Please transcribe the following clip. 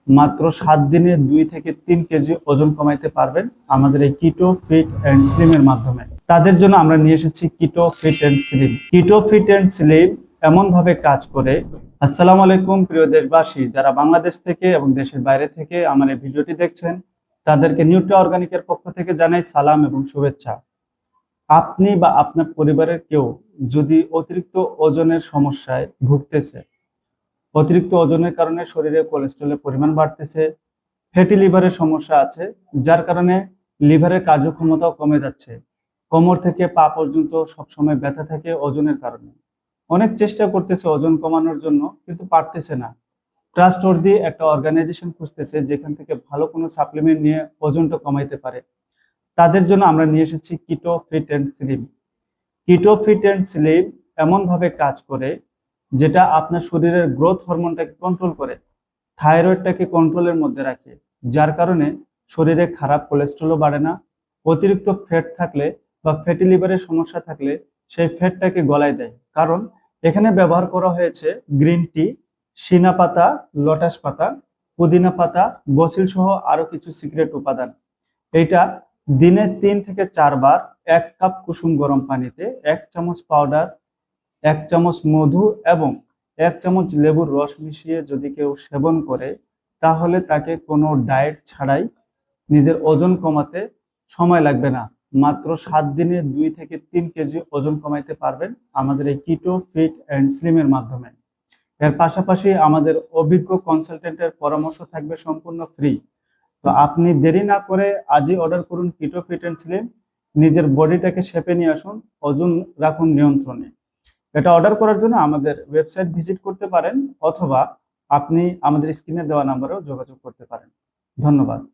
মাত্র 7 দিনে 2 থেকে 3 কেজি ওজন কমাইতে পারবেন আমাদের এই কিটো ফিট এন্ড স্লিম এর মাধ্যমে। তাদের জন্য আমরা নিয়ে এসেছি কিটো ফিট এন্ড স্লিম। কিটো ফিট এন্ড স্লিম এমন ভাবে কাজ করে। আসসালামু আলাইকুম প্রিয় দেশবাসী, যারা বাংলাদেশ থেকে এবং দেশের বাইরে থেকে আমার এই ভিডিওটি দেখছেন, তাদেরকে নিউট্রি অর্গানিকের পক্ষ থেকে জানাই সালাম এবং শুভেচ্ছা। আপনি বা আপনার পরিবারের কেউ যদি অতিরিক্ত ওজনের সমস্যায় ভুগতেছে, অতিরিক্ত ওজনের কারণে শরীরে কোলেস্টেরলের পরিমাণ বাড়তেছে, ফ্যাটি লিভারের সমস্যা আছে, যার কারণে লিভারের কার্যক্ষমতাও কমে যাচ্ছে, কোমর থেকে পা পর্যন্ত সবসময় ব্যথা থাকে ওজনের কারণে, অনেক চেষ্টা করতেছে ওজন কমানোর জন্য কিন্তু পারতেছে না, ট্রাস্টওয়ার্দি একটা অর্গানাইজেশন খুঁজতেছে যেখান থেকে ভালো কোনো সাপ্লিমেন্ট নিয়ে ওজনটা কমাইতে পারে, তাদের জন্য আমরা নিয়ে এসেছি কিটো ফিট অ্যান্ড স্লিম। কিটো ফিট অ্যান্ড স্লিম এমনভাবে কাজ করে যেটা আপনার শরীরের গ্রোথ হরমোনটাকে কন্ট্রোল করে, থাইরয়েডটাকে কন্ট্রোলের মধ্যে রাখে, যার কারণে শরীরে খারাপ কোলেস্ট্রলও বাড়ে না। অতিরিক্ত ফ্যাট থাকলে বা ফ্যাটি লিভারের সমস্যা থাকলে সেই ফ্যাটটাকে গলায় দেয়, কারণ এখানে ব্যবহার করা হয়েছে গ্রিন টি, সিনা পাতা, লটাস পাতা, পুদিনা পাতা, বসিল সহ আরো কিছু সিক্রেট উপাদান। এইটা দিনে 3 থেকে 4 বার 1 কাপ কুসুম গরম পানিতে 1 চামচ পাউডার, 1 চামচ মধু এবং 1 চামচ লেবুর রস মিশিয়ে যদি কেউ সেবন করে, তাহলে তাকে কোনো ডায়েট ছাড়াই নিজের ওজন কমাতে সময় লাগবে না। মাত্র 7 দিনে 2 থেকে 3 কেজি ওজন কমাইতে পারবেন আমাদের এই কিটো ফিট অ্যান্ড স্লিম এর মাধ্যমে। এর পাশাপাশি আমাদের অভিজ্ঞ কনসালটেন্টের পরামর্শ থাকবে সম্পূর্ণ ফ্রি। তো আপনি দেরি না করে আজই অর্ডার করুন কিটো ফিট অ্যান্ড স্লিম। নিজের বডিটাকে শেপে নিয়ে আসুন, ওজন রাখুন নিয়ন্ত্রণে। এটা অর্ডার করার জন্য আমাদের ওয়েবসাইট ভিজিট করতে পারেন, অথবা আপনি আমাদের স্ক্রিনে দেওয়া নাম্বারেও যোগাযোগ করতে পারেন। ধন্যবাদ।